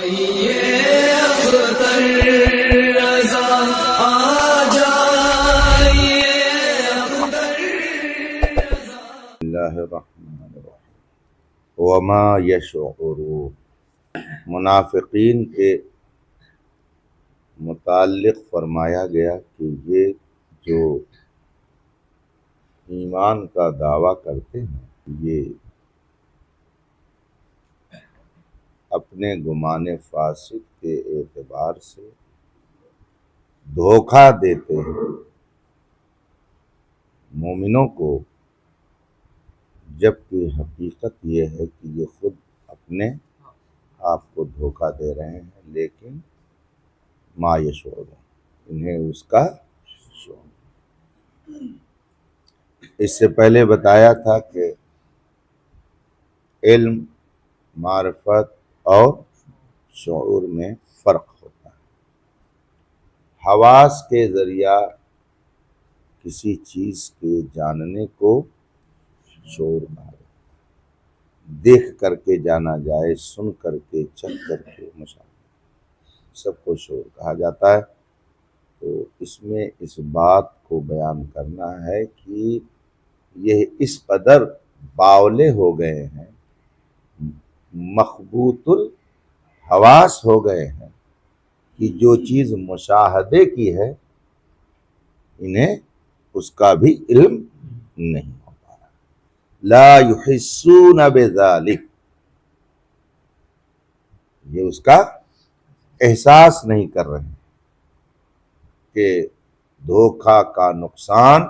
یہ اختر رضا آ جائے بسم اللہ الرحمن الرحیم وما یشعرون، منافقین کے متعلق فرمایا گیا کہ یہ جو ایمان کا دعویٰ کرتے ہیں یہ اپنے گمان فاسد کے اعتبار سے دھوکہ دیتے ہیں مومنوں کو، جبکہ حقیقت یہ ہے کہ یہ خود اپنے آپ کو دھوکہ دے رہے ہیں، لیکن ما یشعرون، انہیں اس کا شعور۔ اس سے پہلے بتایا تھا کہ علم، معرفت اور شعور میں فرق ہوتا ہے۔ حواس کے ذریعہ کسی چیز کے جاننے کو شعور کہا جاتا ہے۔ دیکھ کر کے جانا جائے، سن کر کے، چکھ کر کے، مشاہدہ، سب کو شعور کہا جاتا ہے۔ تو اس میں اس بات کو بیان کرنا ہے کہ یہ اس قدر باولے ہو گئے ہیں، مخبوط الحواس ہو گئے ہیں کہ جو چیز مشاہدے کی ہے انہیں اس کا بھی علم نہیں ہو پا رہا۔ لا یحسون بذالک، یہ اس کا احساس نہیں کر رہے ہیں کہ دھوکہ کا نقصان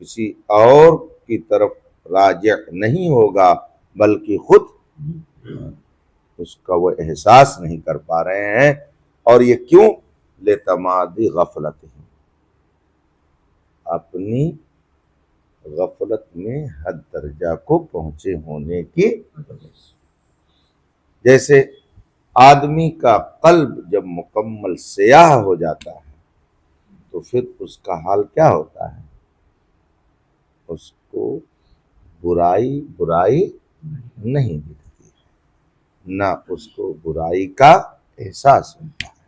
کسی اور کی طرف راجع نہیں ہوگا، بلکہ خود اس کا وہ احساس نہیں کر پا رہے ہیں۔ اور یہ کیوں؟ لتمادی غفلت، اپنی غفلت میں حد درجہ کو پہنچے ہونے کی وجہ سے۔ جیسے آدمی کا قلب جب مکمل سیاہ ہو جاتا ہے تو پھر اس کا حال کیا ہوتا ہے؟ اس کو برائی نہیں دکھتی، نہ اس کو برائی کا احساس ہوتا ہے۔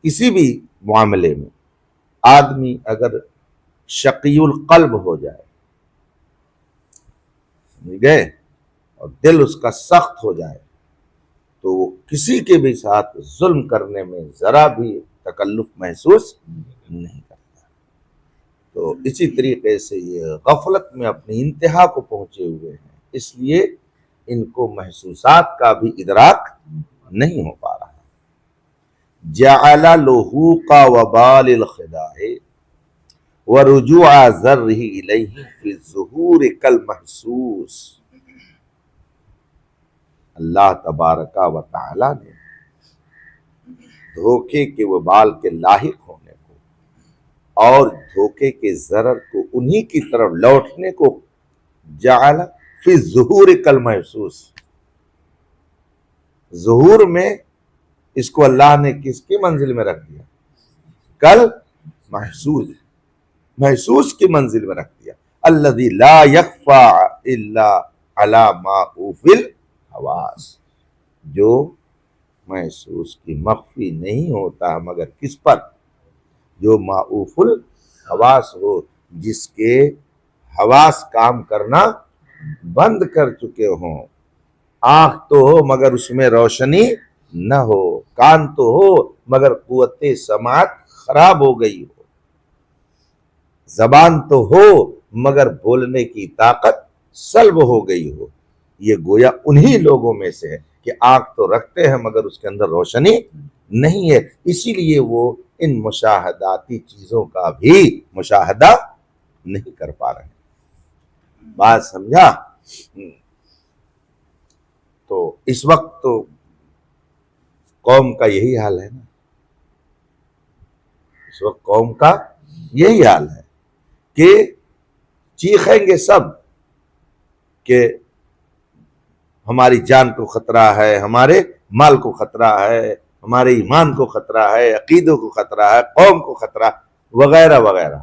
کسی بھی معاملے میں آدمی اگر شقی القلب ہو جائے، سمجھ گئے، اور دل اس کا سخت ہو جائے تو وہ کسی کے بھی ساتھ ظلم کرنے میں ذرا بھی تکلف محسوس نہیں کرتا۔ تو اسی طریقے سے یہ غفلت میں اپنی انتہا کو پہنچے ہوئے ہیں، اس لیے ان کو محسوسات کا بھی ادراک نہیں ہو پا رہا۔ جعل لحوق وبال الخداع ورجوع ذرہ الیہ فی الظہور کالمحسوس، اللہ تبارک و تعالی نے دھوکے کے وبال کے لاحق ہونے کو اور دھوکے کے ضرر کو انہی کی طرف لوٹنے کو جعل فی الظہور کالمحسوس، ظہور میں اس کو اللہ نے کس کی منزل میں رکھ دیا؟ کل محسوس کی منزل میں رکھ دیا۔ الذی لا یخفی الا علی ما فی الحواس، جو محسوس کی مخفی نہیں ہوتا مگر کس پر؟ جو معوف الحواس ہو، جس کے حواس کام کرنا بند کر چکے ہوں۔ آنکھ تو ہو مگر اس میں روشنی نہ ہو، کان تو ہو مگر قوت سماعت خراب ہو گئی ہو، زبان تو ہو مگر بولنے کی طاقت سلب ہو گئی ہو۔ یہ گویا انہی لوگوں میں سے ہے کہ آنکھ تو رکھتے ہیں مگر اس کے اندر روشنی نہیں ہے، اسی لیے وہ ان مشاہداتی چیزوں کا بھی مشاہدہ نہیں کر پا رہے۔ بات سمجھا؟ تو اس وقت تو قوم کا یہی حال ہے نا، اس وقت قوم کا یہی حال ہے کہ چیخیں گے سب کہ ہماری جان کو خطرہ ہے، ہمارے مال کو خطرہ ہے، ہمارے ایمان کو خطرہ ہے، عقیدوں کو خطرہ ہے، قوم کو خطرہ وغیرہ وغیرہ،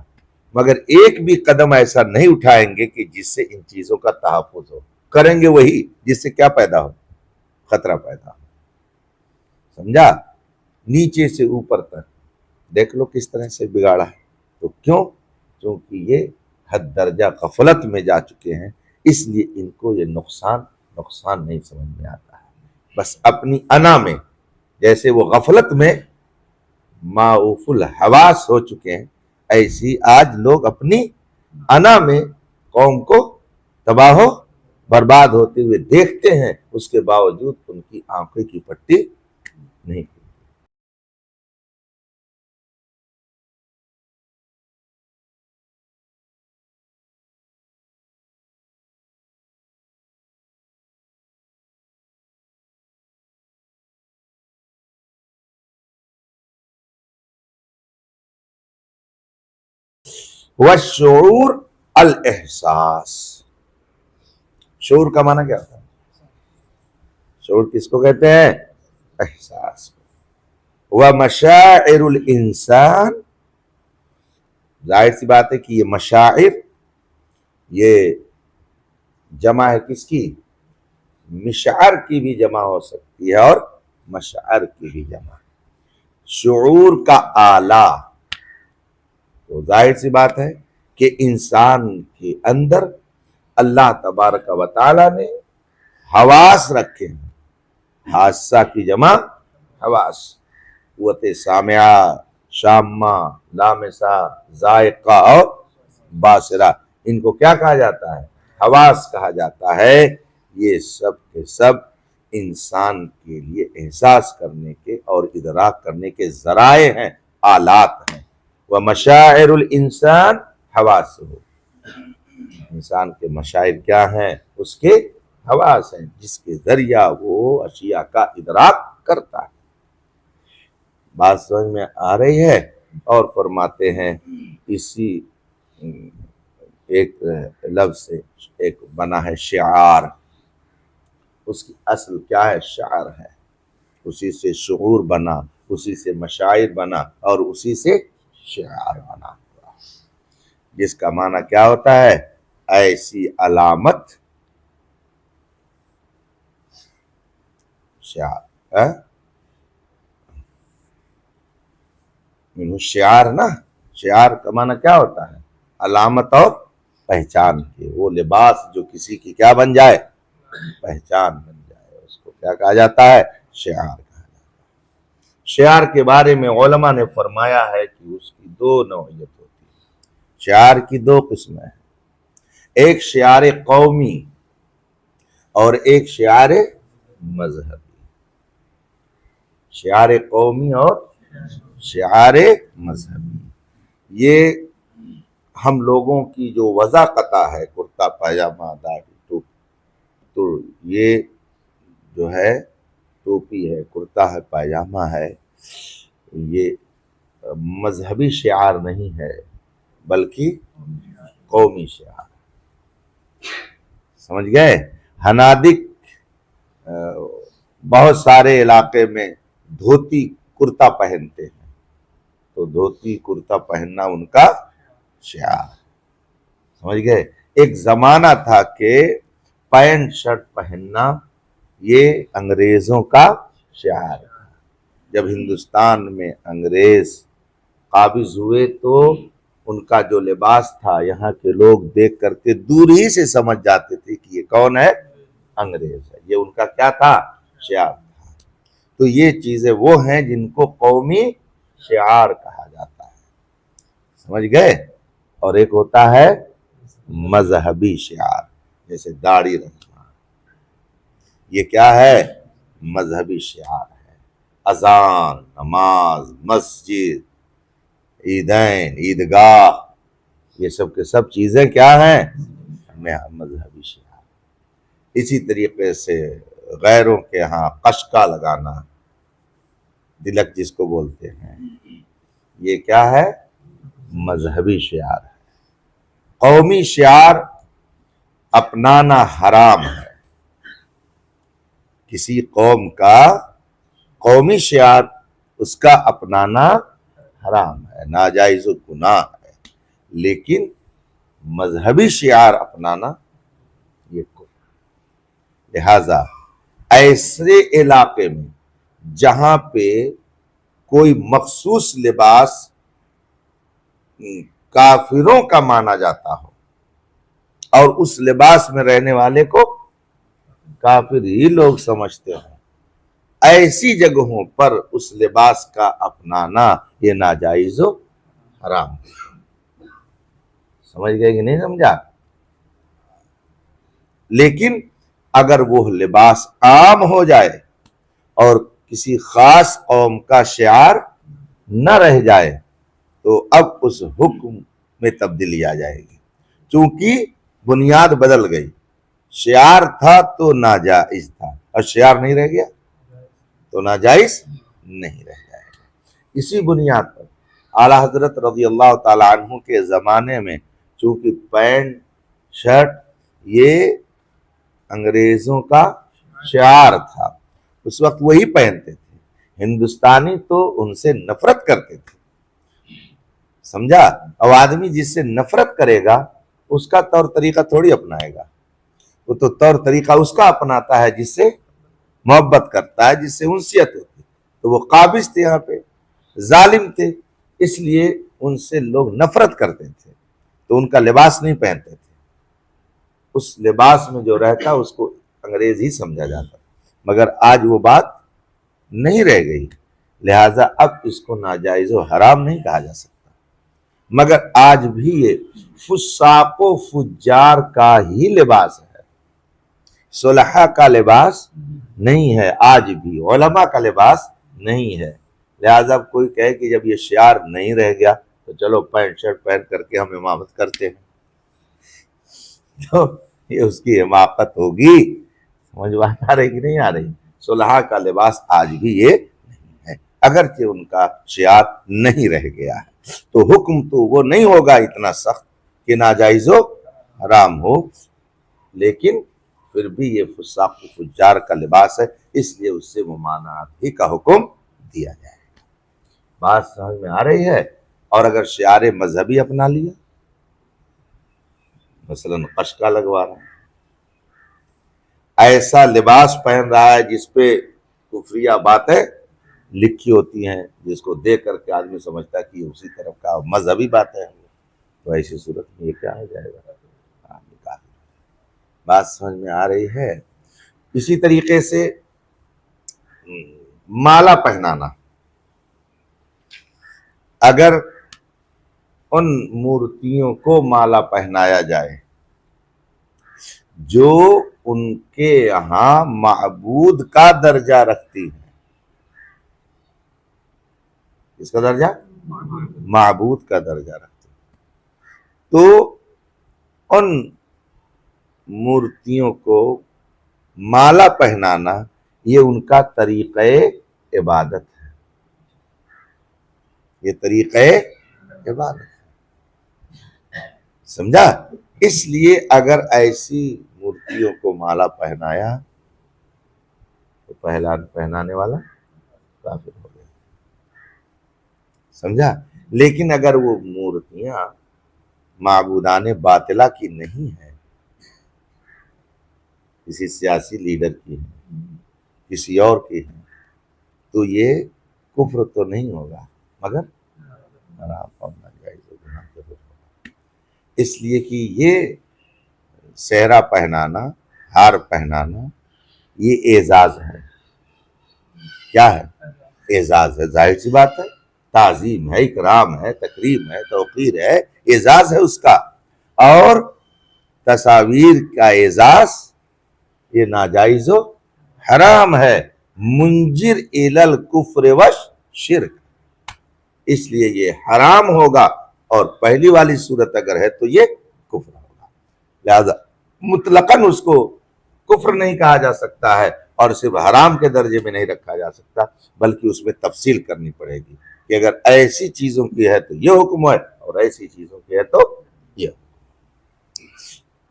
مگر ایک بھی قدم ایسا نہیں اٹھائیں گے کہ جس سے ان چیزوں کا تحفظ ہو۔ کریں گے وہی جس سے کیا پیدا ہو؟ خطرہ پیدا ہو۔ سمجھا؟ نیچے سے اوپر تک دیکھ لو کس طرح سے بگاڑا ہے. تو کیوں؟ کیونکہ یہ حد درجہ غفلت میں جا چکے ہیں، اس لیے ان کو یہ نقصان نہیں سمجھ میں آتا ہے. بس اپنی انا میں، جیسے وہ غفلت میں معوف الحواس ہو چکے ہیں، ایسی آج لوگ اپنی انا میں قوم کو تباہ و برباد ہوتے ہوئے دیکھتے ہیں، اس کے باوجود ان کی آنکھوں کی پٹی نہیں. والشعور الاحساس. شعور کا معنی کیا ہوتا ہے؟ شعور کس کو کہتے ہیں؟ احساس. ومشاعر الانسان، ظاہر سی بات ہے کہ یہ مشاعر یہ جمع ہے کس کی؟ مشعر کی بھی جمع ہو سکتی ہے اور مشعر کی بھی جمع. شعور کا آلہ، تو ظاہر سی بات ہے کہ انسان کے اندر اللہ تبارک و تعالی نے حواس رکھے ہیں. حاسہ کی جمع حواس، قوت سامعہ، شامہ، لامسہ، ذائقہ اور باصرہ. ان کو کیا کہا جاتا ہے؟ حواس کہا جاتا ہے. یہ سب کے سب انسان کے لیے احساس کرنے کے اور ادراک کرنے کے ذرائع ہیں، آلات ہیں. ومشاعر الانسان حواسہ، انسان کے مشاعر کیا ہیں؟ اس کے حواس ہیں، جس کے ذریعہ وہ اشیاء کا ادراک کرتا ہے. بات سمجھ میں آ رہی ہے؟ اور فرماتے ہیں اسی ایک لفظ سے ایک بنا ہے شعار. اس کی اصل کیا ہے؟ شعر ہے. اسی سے شعور بنا، اسی سے مشاعر بنا اور اسی سے شعار بنا، جس کا معنی کیا ہوتا ہے؟ ایسی علامت. شعار شعار نا، شعار کا معنی کیا ہوتا ہے؟ علامت اور پہچان کے. وہ لباس جو کسی کی کیا بن جائے؟ پہچان بن جائے، اس کو کیا کہا جاتا ہے؟ شعار کہا جاتا ہے. شعار کے بارے میں علماء نے فرمایا ہے کہ اس کی دو نوعیت ہوتی ہے. شعار کی دو قسمیں ہیں، ایک شعار قومی اور ایک شعار مذہبی. شعار قومی اور شعار مذہبی، یہ ہم لوگوں کی جو وضاقتہ ہے، کرتا پاجامہ، داڑھی، ٹوپی، تو یہ جو ہے ٹوپی ہے، کرتا ہے، پاجامہ ہے، یہ مذہبی شعار نہیں ہے بلکہ قومی شعار. سمجھ گئے؟ ہنادک بہت سارے علاقے میں دھوتی کرتا پہنتے ہیں، تو دھوتی کرتا پہننا ان کا شعار. سمجھ گئے؟ ایک زمانہ تھا کہ پینٹ شرٹ پہننا یہ انگریزوں کا شعار تھا. جب ہندوستان میں انگریز قابض ہوئے تو ان کا جو لباس تھا یہاں کے لوگ دیکھ کر کے دور ہی سے سمجھ جاتے تھے کہ یہ کون ہے؟ انگریز ہے. یہ ان کا کیا تھا؟ شعار تھا. تو یہ چیزیں وہ ہیں جن کو قومی شعار کہا جاتا ہے. سمجھ گئے؟ اور ایک ہوتا ہے مذہبی شعار، جیسے داڑھی رکھنا، یہ کیا ہے؟ مذہبی شعار ہے. اذان، نماز، مسجد، عیدین، عیدگاہ، یہ سب کے سب چیزیں کیا ہیں؟ مذہبی شعار. اسی طریقے سے غیروں کے ہاں قشقہ لگانا، تلک جس کو بولتے ہیں، یہ کیا ہے؟ مذہبی شعار ہے. قومی شعار اپنانا حرام ہے. کسی قوم کا قومی شعار اس کا اپنانا حرام ہے، ناجائز و گناہ ہے. لیکن مذہبی شعار اپنانا یہ کفر. لہذا ایسے علاقے میں جہاں پہ کوئی مخصوص لباس کافروں کا مانا جاتا ہو اور اس لباس میں رہنے والے کو کافر ہی لوگ سمجھتے ہوں، ایسی جگہوں پر اس لباس کا اپنانا یہ ناجائز و حرام۔ سمجھ گئے کہ نہیں سمجھا؟ لیکن اگر وہ لباس عام ہو جائے اور کسی خاص قوم کا شعار نہ رہ جائے تو اب اس حکم میں تبدیلی آ جائے گی، چونکہ بنیاد بدل گئی۔ شعار تھا تو ناجائز تھا، اور شعار نہیں رہ گیا تو ناجائز نہیں رہ جائے گا۔ اسی بنیاد پر اعلیٰ حضرت رضی اللہ تعالی عنہ کے زمانے میں چونکہ پینٹ شرٹ یہ انگریزوں کا شعار تھا، اس وقت وہی پہنتے تھے، ہندوستانی تو ان سے نفرت کرتے تھے، سمجھا؟ اب آدمی جس سے نفرت کرے گا اس کا طور طریقہ تھوڑی اپنائے گا، وہ تو طور طریقہ اس کا اپناتا ہے جس سے محبت کرتا ہے، جس سے انسیت ہوتی۔ تو وہ قابض تھے، یہاں پہ ظالم تھے، اس لیے ان سے لوگ نفرت کرتے تھے، تو ان کا لباس نہیں پہنتے تھے۔ اس لباس میں جو رہتا اس کو انگریز ہی سمجھا جاتا، مگر آج وہ بات نہیں رہ گئی، لہٰذا اب اس کو ناجائز و حرام نہیں کہا جا سکتا، مگر آج بھی یہ فساق و فجار کا ہی لباس ہے، صلحاء کا لباس نہیں ہے، آج بھی علماء کا لباس نہیں ہے۔ لہٰذا کوئی کہے کہ جب یہ شعار نہیں رہ گیا تو چلو پینٹ شرٹ پہن کر کے ہم امامت کرتے ہیں، تو یہ اس کی حماقت ہوگی۔ سمجھ بات آ رہی کہ نہیں آ رہی؟ صلحاء کا لباس آج بھی یہ نہیں ہے، اگرچہ ان کا شعار نہیں رہ گیا ہے، تو حکم تو وہ نہیں ہوگا اتنا سخت کہ ناجائز و حرام ہو، لیکن پھر بھی یہ فساق و فجار کا لباس ہے، اس لیے اس سے ممانعت ہی کا حکم دیا جائے گا۔ بات سمجھ میں آ رہی ہے؟ اور اگر شعار مذہبی اپنا لیا، مثلا قشقہ لگوا رہا ہے، ایسا لباس پہن رہا ہے جس پہ کفریہ باتیں لکھی ہوتی ہیں، جس کو دیکھ کر کے آدمی سمجھتا ہے کہ یہ اسی طرف کا مذہبی باتیں ہیں، تو ایسی صورت میں یہ کیا ہو جائے گا؟ بات سمجھ میں آ رہی ہے؟ اسی طریقے سے مالا پہنانا، اگر ان مورتیوں کو مالا پہنایا جائے جو ان کے یہاں معبود کا درجہ رکھتی ہے، اس کا درجہ معبود کا درجہ رکھتی ہے، تو ان مورتیوں کو مالا پہنانا یہ ان کا طریقہ عبادت ہے، یہ طریقہ عبادت ہے، سمجھا؟ اس لیے اگر ایسی مورتیوں کو مالا پہنایا تو پہنانے والا کافر ہو گیا، سمجھا؟ لیکن اگر وہ مورتیاں معبودان باطلہ کی نہیں ہیں، کسی سیاسی لیڈر کی ہیں، کسی اور کی ہیں، تو یہ کفر تو نہیں ہوگا مگر حرام اور ناجائز گناہ ضرور ہوگا۔ اس لیے کہ یہ صحرا پہنانا، ہار پہنانا یہ اعزاز ہے، کیا ہے؟ اعزاز ہے، ظاہر سی بات ہے، تعظیم ہے، اکرام ہے، تکریم ہے، توقیر ہے، اعزاز ہے اس کا، اور تصاویر کا اعزاز یہ ناجائز و حرام ہے، منجر الی الکفر والشرک، اس لیے یہ حرام ہوگا، اور پہلی والی صورت اگر ہے تو یہ کفر ہوگا، لہذا مطلقاً اس کو کفر نہیں کہا جا سکتا ہے اور صرف حرام کے درجے میں نہیں رکھا جا سکتا، بلکہ اس میں تفصیل کرنی پڑے گی کہ اگر ایسی چیزوں کی ہے تو یہ حکم ہے اور ایسی چیزوں کی ہے تو یہ حکم۔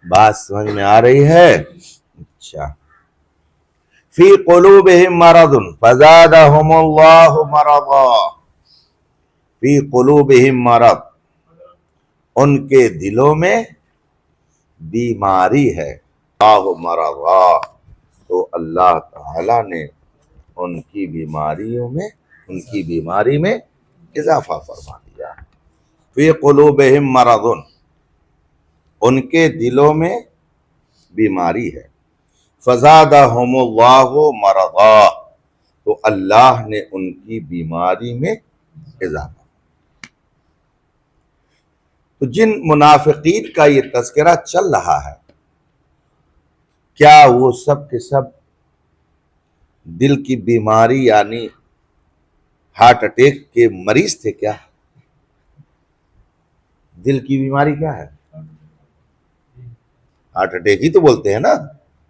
بات سمجھ میں آ رہی ہے؟ اچھا، فی قلوبہم مرض فزادہم اللہ مرضا، فی قلوبہم مرض، ان کے دلوں میں بیماری ہے، اللہ مرضا، تو اللہ تعالی نے ان کی بیماری میں اضافہ فرما دیا. فی قلوبہم مرض، ان کے دلوں میں بیماری ہے. فزادہم اللہ مرضا، تو اللہ نے ان کی بیماری میں اضافہ. تو جن منافقین کا یہ تذکرہ چل رہا ہے، کیا وہ سب کے سب دل کی بیماری یعنی ہارٹ اٹیک کے مریض تھے کیا؟ دل کی بیماری کیا ہے؟ ہارٹ اٹیک ہی تو بولتے ہیں نا.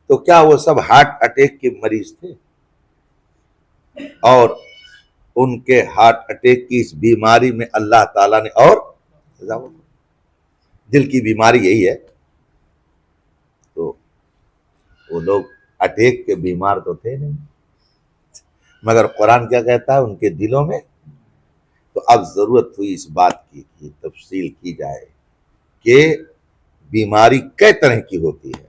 تو کیا وہ سب ہارٹ اٹیک کے مریض تھے؟ اور ان کے ہارٹ اٹیک کی اس بیماری میں اللہ تعالیٰ نے اور دل کی بیماری یہی ہے. تو وہ لوگ اٹیک کے بیمار تو تھے نہیں، مگر قرآن کیا کہتا ہے ان کے دلوں میں. تو اب ضرورت ہوئی اس بات کی کہ تفصیل کی جائے کہ بیماری کئی طرح کی ہوتی ہے،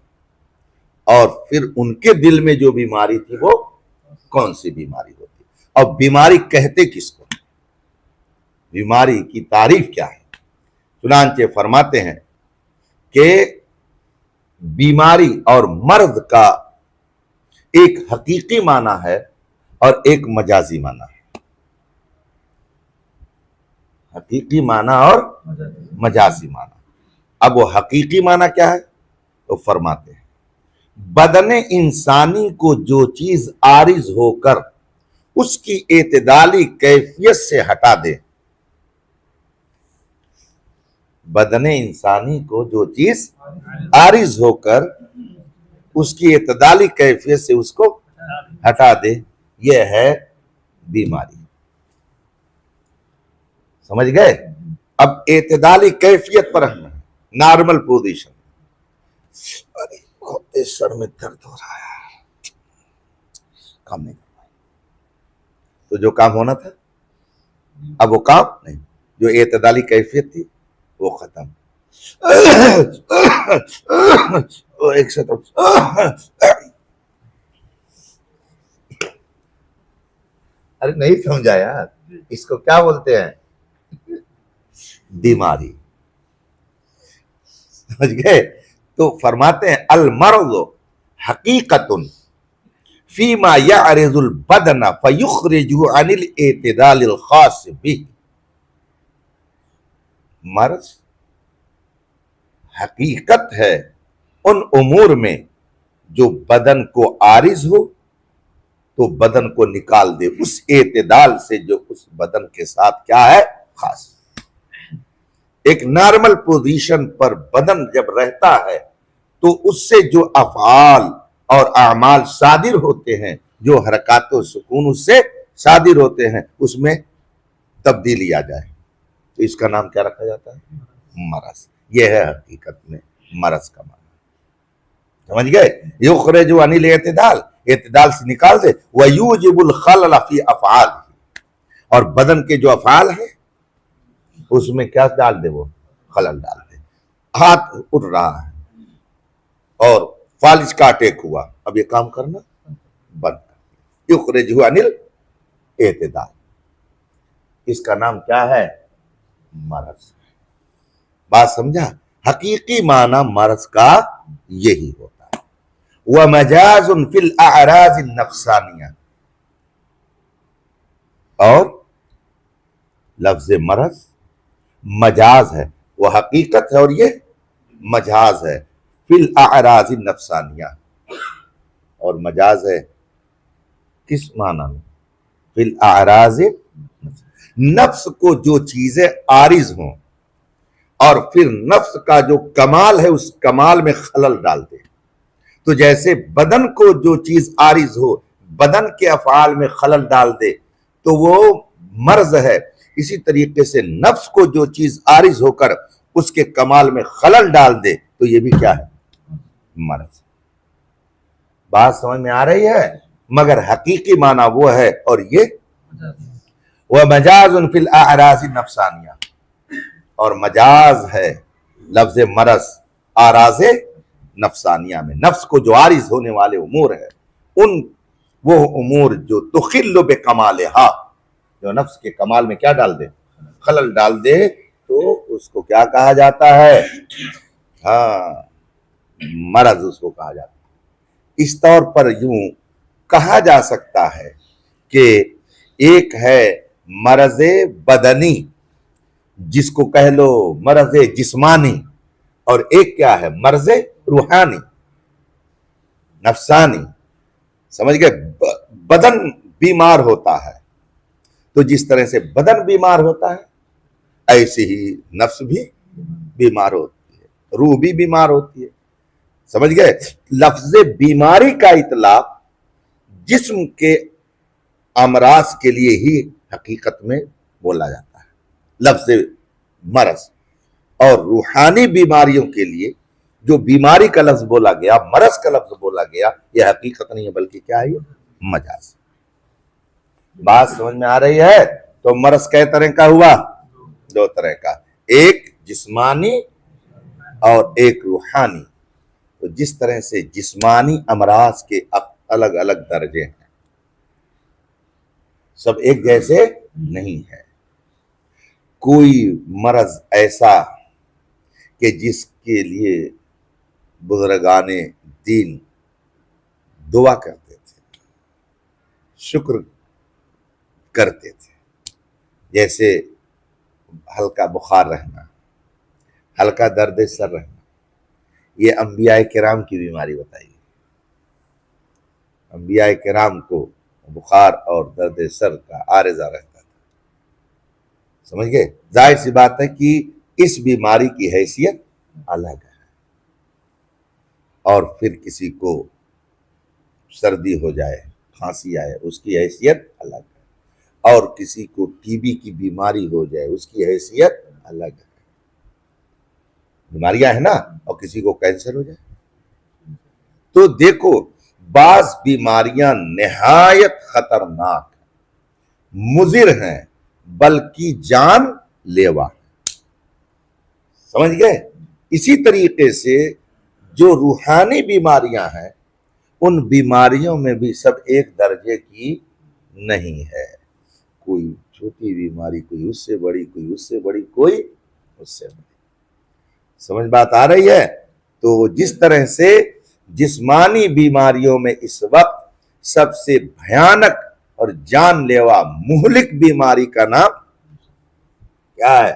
اور پھر ان کے دل میں جو بیماری تھی وہ کون سی بیماری ہوتی ہے، اور بیماری کہتے کس کو، بیماری کی تعریف کیا ہے. چنانچہ فرماتے ہیں کہ بیماری اور مرض کا ایک حقیقی معنی ہے اور ایک مجازی معنی ہے. حقیقی معنی اور مجازی معنی. اب وہ حقیقی معنی کیا ہے؟ تو فرماتے ہیں بدن انسانی کو جو چیز عارض ہو کر اس کی اعتدالی کیفیت سے ہٹا دے. بدن انسانی کو جو چیز عارض ہو کر اس کی اعتدالی کیفیت سے اس کو ہٹا دے، یہ ہے بیماری. سمجھ گئے؟ اب اعتدالی کیفیت پر ہم نارمل پوزیشن. ارے سر میں درد ہو رہا ہے، کام نہیں کر پائے. تو جو کام ہونا تھا اب وہ کام نہیں، جو اعتدالی کیفیت تھی وہ ختم. ایک سیکنڈ، ارے نہیں سمجھا یار، اس کو کیا بولتے ہیں؟ بیماری. سمجھ گئے؟ تو فرماتے ہیں المرض حقیقت فیما یعرض البدن فیخرج عن الاعتدال الخاص به. مرض حقیقت ہے ان امور میں جو بدن کو عارض ہو تو بدن کو نکال دے اس اعتدال سے جو اس بدن کے ساتھ کیا ہے؟ خاص. ایک نارمل پوزیشن پر بدن جب رہتا ہے تو اس سے جو افعال اور اعمال صادر ہوتے ہیں، جو حرکات و سکون اس سے صادر ہوتے ہیں، اس میں تبدیلی آ جائے تو اس کا نام کیا رکھا جاتا ہے؟ مرض. یہ ہے حقیقت میں مرض کا معنی. سمجھ گئے؟ یخرج عن الاعتدال، اعتدال سے نکال دے. ویوجب الخلل فی افعال، اور بدن کے جو افعال ہیں اس میں کیا ڈال دے؟ وہ خلل ڈال دے. ہاتھ اٹھ رہا ہے اور فالج کا اٹیک ہوا، اب یہ کام کرنا بند کر. یخرج عن الاعتدال، اس کا نام کیا ہے؟ مرض. بات سمجھا؟ حقیقی معنی مرض کا یہی ہوتا ہے. ومجاز فی الاعراض النفسانیہ، اور لفظ مرض مجاز ہے، وہ حقیقت ہے اور یہ مجاز ہے. فی الاعراض النفسانیہ، اور مجاز ہے کس معنی میں؟ فی الاعراض، نفس کو جو چیزیں عارض ہوں اور پھر نفس کا جو کمال ہے اس کمال میں خلل ڈال دے. تو جیسے بدن کو جو چیز عارض ہو، بدن کے افعال میں خلل ڈال دے تو وہ مرض ہے. اسی طریقے سے نفس کو جو چیز عارض ہو کر اس کے کمال میں خلل ڈال دے تو یہ بھی کیا ہے؟ مرض. بات سمجھ میں آ رہی ہے؟ مگر حقیقی معنی وہ ہے اور یہ وَمَجَازٌ فِي الْأَعْرَاضِ النَّفْسَانِيَةِ، اور مجاز ہے لفظ مرض اعراض نفسانیہ میں. نفس کو جو عارض ہونے والے امور ہیں ان وہ امور جو تخل بکمالہا، جو نفس کے کمال میں کیا ڈال دے، خلل ڈال دے، تو اس کو کیا کہا جاتا ہے؟ ہاں، مرض اس کو کہا جاتا ہے۔ اس طور پر یوں کہا جا سکتا ہے کہ ایک ہے مرض بدنی، جس کو کہہ لو مرض جسمانی، اور ایک کیا ہے؟ مرض روحانی، نفسانی۔ سمجھ گئے؟ بدن بیمار ہوتا ہے، تو جس طرح سے بدن بیمار ہوتا ہے ایسے ہی نفس بھی بیمار ہوتی ہے، روح بھی بیمار ہوتی ہے۔ سمجھ گئے؟ لفظ بیماری کا اطلاق جسم کے امراض کے لیے ہی حقیقت میں بولا جاتا ہے، لفظ مرض، اور روحانی بیماریوں کے لیے جو بیماری کا لفظ بولا گیا، مرض کا لفظ بولا گیا، یہ حقیقت نہیں ہے بلکہ کیا ہے؟ مجاز۔ بات سمجھ میں آ رہی ہے؟ تو مرض کئی طرح کا ہوا؟ دو طرح کا، ایک جسمانی اور ایک روحانی۔ تو جس طرح سے جسمانی امراض کے الگ الگ درجے ہیں، سب ایک جیسے نہیں ہے۔ کوئی مرض ایسا کہ جس کے لیے بزرگان دین دعا کرتے تھے، شکر کرتے تھے، جیسے ہلکا بخار رہنا، ہلکا درد سر رہنا، یہ انبیاء کرام کی بیماری بتائی۔ انبیاء کرام کو بخار اور درد سر کا عارضہ رہتا تھا۔ سمجھ گئے؟ ظاہر سی بات ہے کہ اس بیماری کی حیثیت الگ ہے، اور پھر کسی کو سردی ہو جائے، کھانسی آئے، اس کی حیثیت الگ ہے، اور کسی کو ٹی بی کی بیماری ہو جائے، اس کی حیثیت الگ ہے۔ بیماریاں ہیں نا، اور کسی کو کینسر ہو جائے۔ تو دیکھو، بعض بیماریاں نہایت خطرناک، مضر ہیں، بلکہ جان لیوا۔ سمجھ گئے؟ اسی طریقے سے جو روحانی بیماریاں ہیں، ان بیماریوں میں بھی سب ایک درجے کی نہیں ہے۔ کوئی چھوٹی بیماری، کوئی اس سے بڑی، کوئی اس سے بڑی، کوئی اس سے بڑی۔ سمجھ بات آ رہی ہے؟ تو جس طرح سے جسمانی بیماریوں میں اس وقت سب سے بھیانک اور جان لیوا مہلک بیماری کا نام کیا ہے؟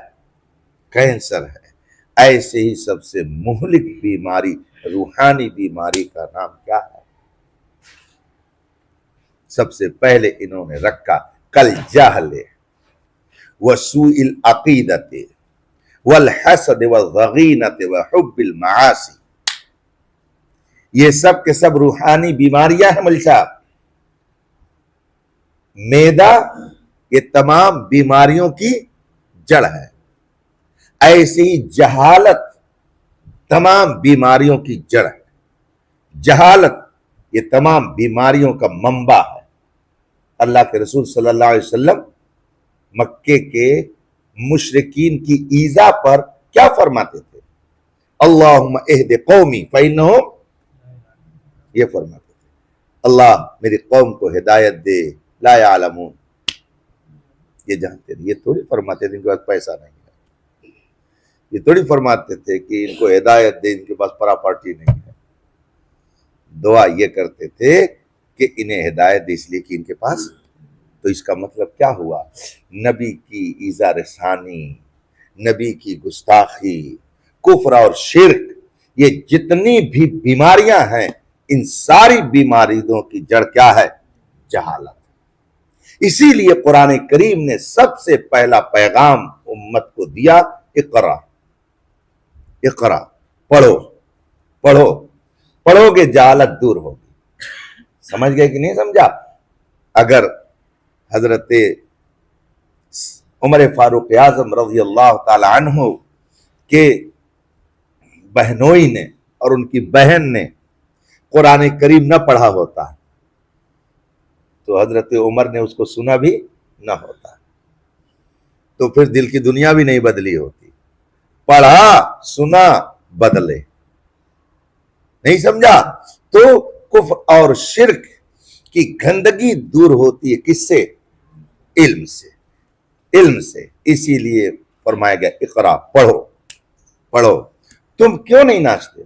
کینسر ہے۔ ایسے ہی سب سے مہلک بیماری، روحانی بیماری کا نام کیا ہے؟ سب سے پہلے انہوں نے رکھا کل جہل وسوء العقیدت والحسد والضغینۃ وحب المعاصی۔ یہ سب کے سب روحانی بیماریاں ہیں مل صاحب۔ میدا یہ تمام بیماریوں کی جڑ ہے، ایسی ہی جہالت تمام بیماریوں کی جڑ ہے۔ جہالت یہ تمام بیماریوں کا منبع ہے۔ اللہ کے رسول صلی اللہ علیہ وسلم مکے کے مشرکین کی ایذا پر کیا فرماتے تھے؟ اللہم اہد قومی فإنہم، یہ فرماتے تھے اللہ میری قوم کو ہدایت دے، لا یعلمون، یہ جانتے تھے۔ یہ تھوڑی فرماتے تھے ان کے پاس پیسہ نہیں ہے، یہ تھوڑی فرماتے تھے کہ ان کو ہدایت دے، ان کے پاس پراپرٹی نہیں ہے۔ دعا یہ کرتے تھے کہ انہیں ہدایت دے اس لیے کہ ان کے پاس۔ تو اس کا مطلب کیا ہوا؟ نبی کی ایذا رسانی، نبی کی گستاخی، کفر اور شرک، یہ جتنی بھی بیماریاں ہیں، ان ساری بیماریوں کی جڑ کیا ہے؟ جہالت۔ اسی لیے قرآن کریم نے سب سے پہلا پیغام امت کو دیا، اقرا، اقرا، پڑھو، پڑھو، پڑھو گے جہالت دور ہوگی۔ سمجھ گئے کہ نہیں سمجھا؟ اگر حضرت عمر فاروق اعظم رضی اللہ تعالی عنہ کے بہنوئی نے اور ان کی بہن نے قرآن کریم نہ پڑھا ہوتا تو حضرت عمر نے اس کو سنا بھی نہ ہوتا، تو پھر دل کی دنیا بھی نہیں بدلی ہوتی۔ پڑھا، سنا، بدلے۔ نہیں سمجھا؟ تو کفر اور شرک کہ گندگی دور ہوتی ہے کس سے؟ علم سے، علم سے۔ اسی لیے فرمایا گیا اقرا، پڑھو پڑھو۔ تم کیوں نہیں ناچتے؟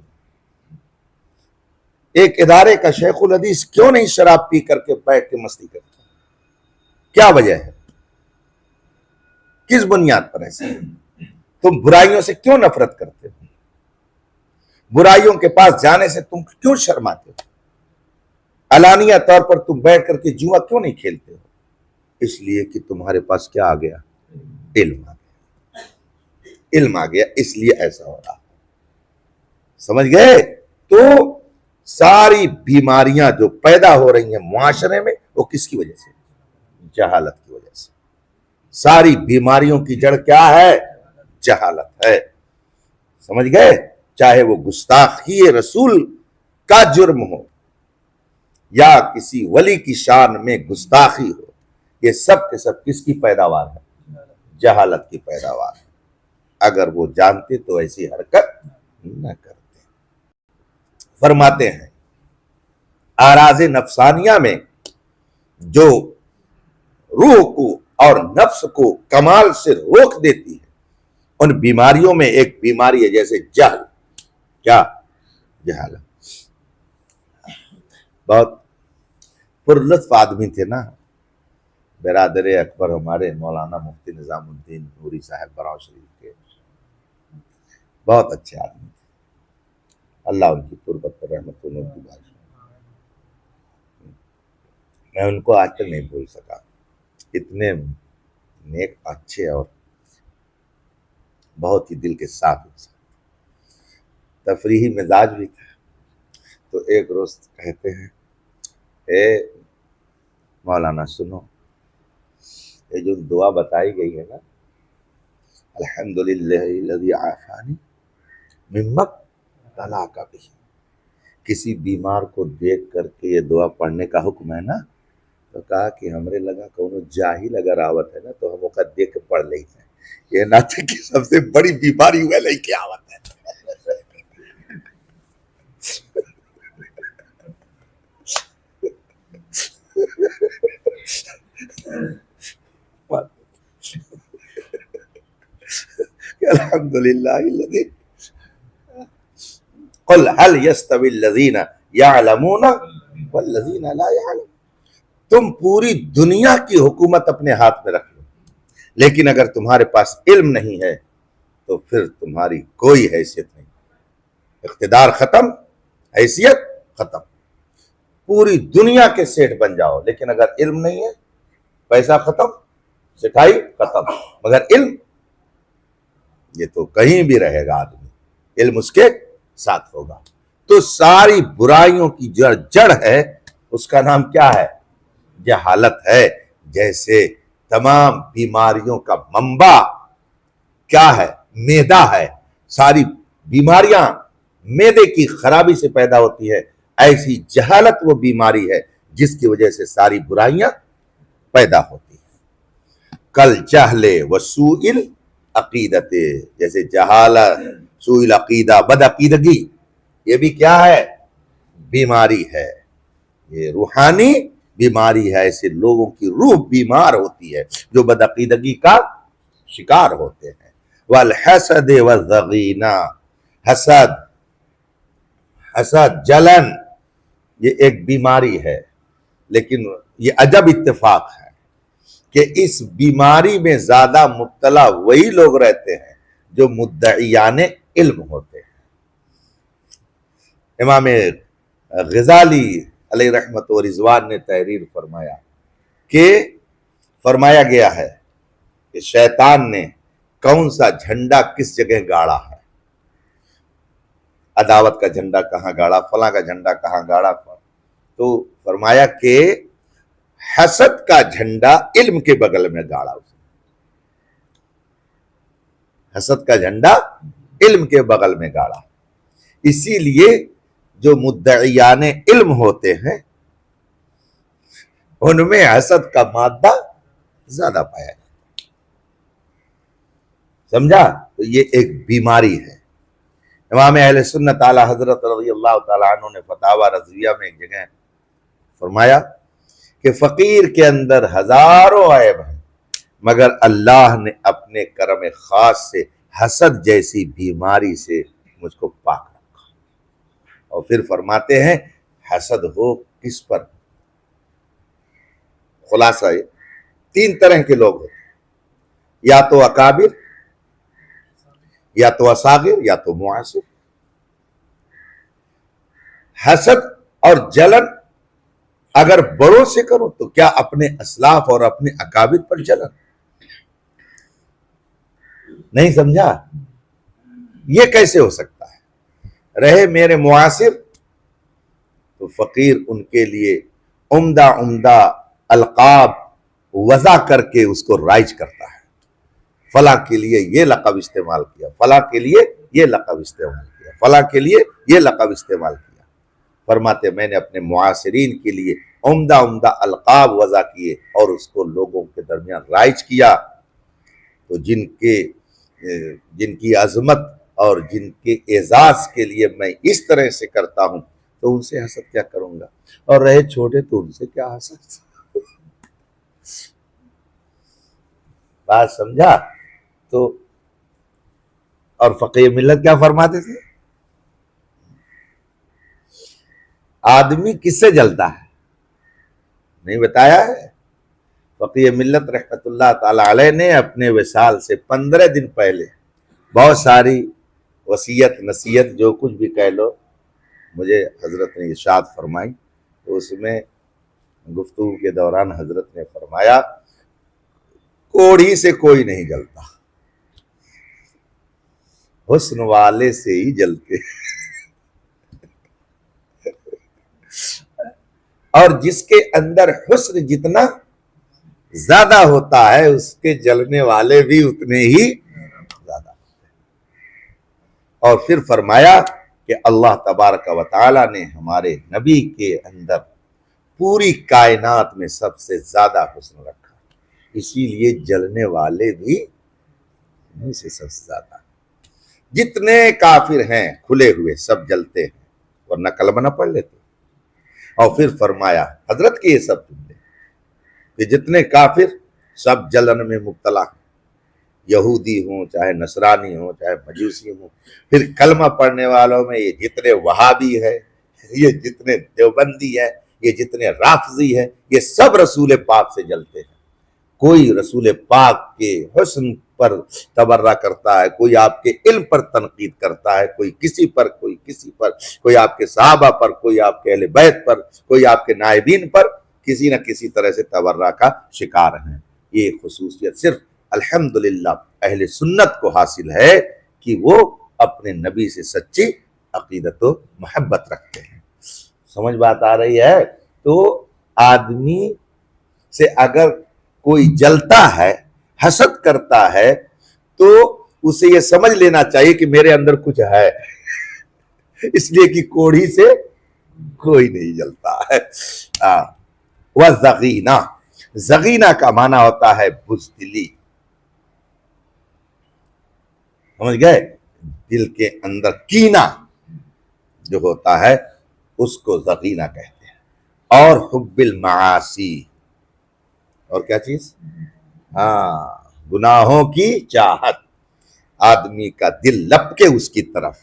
ایک ادارے کا شیخ الحدیث کیوں نہیں شراب پی کر کے بیٹھ کے مستی کرتا؟ کیا وجہ ہے؟ کس بنیاد پر ایسا؟ تم برائیوں سے کیوں نفرت کرتے ہو؟ برائیوں کے پاس جانے سے تم کیوں شرماتے ہو؟ علانیہ طور پر تم بیٹھ کر کے جوا کیوں نہیں کھیلتے ہو؟ اس لیے کہ تمہارے پاس کیا آ گیا؟ علم آ گیا، علم آ گیا، اس لیے ایسا ہو رہا۔ سمجھ گئے؟ تو ساری بیماریاں جو پیدا ہو رہی ہیں معاشرے میں وہ کس کی وجہ سے؟ جہالت کی وجہ سے۔ ساری بیماریوں کی جڑ کیا ہے؟ جہالت ہے۔ سمجھ گئے؟ چاہے وہ گستاخی رسول کا جرم ہو یا کسی ولی کی شان میں گستاخی ہو، یہ سب کے سب کس کی پیداوار ہے؟ جہالت کی پیداوار ہے۔ اگر وہ جانتے تو ایسی حرکت نہ کرتے۔ فرماتے ہیں اعراض نفسانیہ میں جو روح کو اور نفس کو کمال سے روک دیتی ہے، ان بیماریوں میں ایک بیماری ہے جیسے جہل۔ کیا؟ جہالت۔ بہت پرلطف آدمی تھے نا برادر اکبر ہمارے مولانا مفتی نظام الدین نوری صاحب براؤ شریف کے، بہت اچھے آدمی تھے، اللہ ان کی تربت پر رحمت کی بارش۔ میں ان کو آج تک نہیں بھول سکا، اتنے نیک، اچھے اور بہت ہی دل کے صاف انسان، تفریحی مزاج بھی تھا۔ تو ایک روز کہتے ہیں اے مولانا سنو، یہ جو دعا بتائی گئی ہے نا، الحمدللہ الذی عافانی مما ابتلاک بہ، کسی بیمار کو دیکھ کر کے یہ دعا پڑھنے کا حکم ہے نا، تو کہا کہ ہمارے لگا کونو جاہل اگر آوت ہے نا تو ہم وقت دیکھ کے پڑھ لیتے ہیں، یہ نہ تھے کہ سب سے بڑی بیماری ہوئے لے کے آوت ہے۔ الحمدللہ الذی قل هل يستوي الذین یعلمون والذین لا یعلمون۔ تم پوری دنیا کی حکومت اپنے ہاتھ میں رکھ لو، لیکن اگر تمہارے پاس علم نہیں ہے تو پھر تمہاری کوئی حیثیت نہیں، اقتدار ختم، حیثیت ختم۔ پوری دنیا کے سیٹھ بن جاؤ، لیکن اگر علم نہیں ہے، پیسہ ختم، سٹھائی ختم، مگر علم یہ تو کہیں بھی رہے گا آدمی، علم اس کے ساتھ ہوگا۔ تو ساری برائیوں کی جڑ ہے، اس کا نام کیا ہے؟ جہالت ہے۔ جیسے تمام بیماریوں کا منبع کیا ہے؟ معدہ ہے، ساری بیماریاں معدے کی خرابی سے پیدا ہوتی ہے، ایسی جہالت وہ بیماری ہے جس کی وجہ سے ساری برائیاں پیدا ہوتی ہیں۔ کل جہل و سوء العقیدت، جیسے جہالت، سوء العقیدہ، بد عقیدگی، یہ بھی کیا ہے؟ بیماری ہے، یہ روحانی بیماری ہے۔ ایسے لوگوں کی روح بیمار ہوتی ہے جو بد عقیدگی کا شکار ہوتے ہیں۔ والحسد والضغینہ، حسد، جلن، یہ ایک بیماری ہے، لیکن یہ عجب اتفاق ہے کہ اس بیماری میں زیادہ مبتلا وہی لوگ رہتے ہیں جو مدعیان علم ہوتے ہیں۔ امام غزالی علیہ رحمت و رضوان نے تحریر فرمایا کہ فرمایا گیا ہے کہ شیطان نے کون سا جھنڈا کس جگہ گاڑا ہے، عداوت کا جھنڈا کہاں گاڑا، فلاں کا جھنڈا کہاں گاڑا، تو فرمایا کہ حسد کا جھنڈا علم کے بغل میں گاڑا، حسد کا جھنڈا علم کے بغل میں گاڑا۔ اسی لیے جو مدعیان علم ہوتے ہیں ان میں حسد کا مادہ زیادہ پایا جاتا ہے، سمجھا؟ تو یہ ایک بیماری ہے۔ امام اہل سنت اعلی حضرت رضی اللہ تعالیٰ عنہ نے فتاوی رضویہ میں ایک جگہ فرمایا کہ فقیر کے اندر ہزاروں عیب ہیں، مگر اللہ نے اپنے کرم خاص سے حسد جیسی بیماری سے مجھ کو پاک رکھا۔ اور پھر فرماتے ہیں حسد ہو کس پر؟ خلاصہ یہ 3 طرح کے لوگ ہوتے ہیں، یا تو اکابر، یا تو اصاغر، یا تو معاصر۔ حسد اور جلن اگر بڑوں سے کرو تو کیا اپنے اسلاف اور اپنے اکابر پر جلن؟ نہیں سمجھا؟ یہ کیسے ہو سکتا ہے؟ رہے میرے معاصر تو فقیر ان کے لیے عمدہ عمدہ القاب وضع کر کے اس کو رائج کرتا ہے، فلاں کے لیے یہ لقب استعمال کیا، فلاں کے لیے یہ لقب استعمال کیا، فلاں کے لیے یہ لقب استعمال کیا۔ فرماتے میں نے اپنے معاصرین کے لیے عمدہ عمدہ القاب وضع کیے اور اس کو لوگوں کے درمیان رائج کیا۔ تو جن کی عظمت اور جن کے اعزاز کے لیے میں اس طرح سے کرتا ہوں تو ان سے حسد کیا کروں گا، اور رہے چھوٹے تو ان سے کیا حسد؟ بات سمجھا؟ تو اور فقیر ملت کیا فرماتے تھے؟ آدمی کس سے جلتا ہے؟ نہیں بتایا ہے؟ فقیر ملت رحمت اللہ تعالی علیہ نے اپنے وصال سے 15 دن پہلے بہت ساری وصیت نصیحت جو کچھ بھی کہہ لو مجھے حضرت نے ارشاد فرمائی، تو اس میں گفتگو کے دوران حضرت نے فرمایا کوڑھی سے کوئی نہیں جلتا، حسن والے سے ہی جلتے، اور جس کے اندر حسن جتنا زیادہ ہوتا ہے اس کے جلنے والے بھی اتنے ہی زیادہ ہوتے ہیں۔ اور پھر فرمایا کہ اللہ تبارک و تعالی نے ہمارے نبی کے اندر پوری کائنات میں سب سے زیادہ حسن رکھا، اسی لیے جلنے والے بھی انہیں سے سب سے زیادہ۔ جتنے کافر ہیں کھلے ہوئے سب جلتے ہیں، ورنہ کلمہ نہ پڑھ لیتے۔ اور پھر فرمایا حضرت کے یہ سب جملے کہ جتنے کافر سب جلن میں مبتلا ہیں، یہودی ہوں چاہے نصرانی ہوں چاہے مجوسی ہوں، پھر کلمہ پڑھنے والوں میں یہ جتنے وہابی ہے، یہ جتنے دیوبندی ہے، یہ جتنے رافضی ہے، یہ سب رسول پاک سے جلتے ہیں۔ کوئی رسول پاک کے حسن پر تبرہ کرتا ہے، کوئی آپ کے علم پر تنقید کرتا ہے، کوئی کسی پر، کوئی کسی پر، کوئی آپ کے صحابہ پر، کوئی آپ کے اہل بیت پر، کوئی آپ کے نائبین پر، کسی نہ کسی طرح سے تبرہ کا شکار ہیں۔ یہ خصوصیت صرف الحمدللہ اہل سنت کو حاصل ہے کہ وہ اپنے نبی سے سچی عقیدت و محبت رکھتے ہیں۔ سمجھ بات آ رہی ہے؟ تو آدمی سے اگر کوئی جلتا ہے، حسد کرتا ہے، تو اسے یہ سمجھ لینا چاہیے کہ میرے اندر کچھ ہے، اس لیے کہ کوڑھی سے کوئی نہیں جلتا ہے۔ وَزَغِینَا، زغینہ کا معنی ہوتا ہے بزدلی، سمجھ گئے؟ دل کے اندر کینہ جو ہوتا ہے اس کو زغینہ کہتے ہیں۔ اور حب المعاصی، اور کیا چیز؟ گناہوں کی چاہت، آدمی کا دل لپکے اس کی طرف،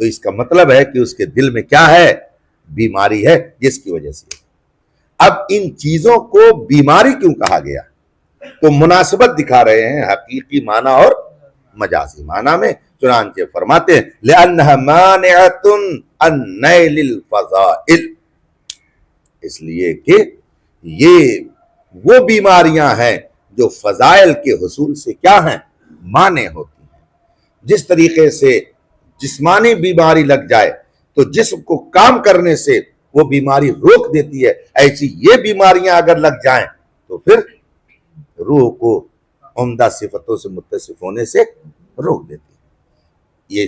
تو اس کا مطلب ہے کہ اس کے دل میں کیا ہے؟ بیماری ہے، جس کی وجہ سے۔ اب ان چیزوں کو بیماری کیوں کہا گیا؟ تو مناسبت دکھا رہے ہیں حقیقی معنی اور مجازی معنی میں، چنانچہ فرماتے ہیں لِأَنَّهَا مَانِعَةٌ عَن نَيْلِ الْفَضَائِلِ، اس لیے کہ یہ وہ بیماریاں ہیں جو فضائل کے حصول سے کیا ہیں؟ مانع ہوتی ہیں۔ جس طریقے سے جسمانی بیماری لگ جائے تو جسم کو کام کرنے سے وہ بیماری روک دیتی ہے، ایسی یہ بیماریاں اگر لگ جائیں تو پھر روح کو عمدہ صفتوں سے متصف ہونے سے روک دیتی ہے۔ یہ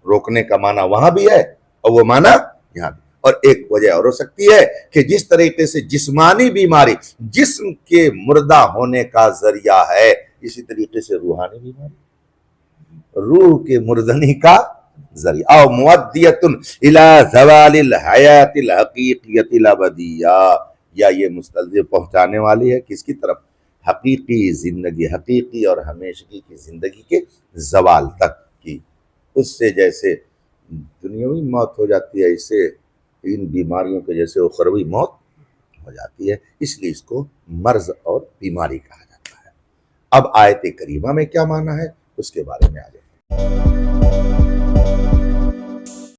روکنے کا معنی وہاں بھی ہے اور وہ معنی یہاں بھی۔ اور ایک وجہ اور ہو سکتی ہے کہ جس طریقے سے جسمانی بیماری جسم کے مردہ ہونے کا ذریعہ ہے، اسی طریقے سے روحانی بیماری روح کے مردنی کا ذریعہ۔ او مودیۃ الی زوال الحیات الحقیقیۃ الابدیہ، یا یہ مستلزم پہنچانے والی ہے کس کی طرف؟ حقیقی زندگی، حقیقی اور ہمیشگی کی زندگی کے زوال تک کی۔ اس سے جیسے دنیاوی موت ہو جاتی ہے، اس سے ان بیماریوں کے جیسے اخروی موت ہو جاتی ہے، اس لیے اس کو مرض اور بیماری کہا جاتا ہے۔ اب آیت کریمہ میں کیا معنی ہے اس کے بارے میں آگے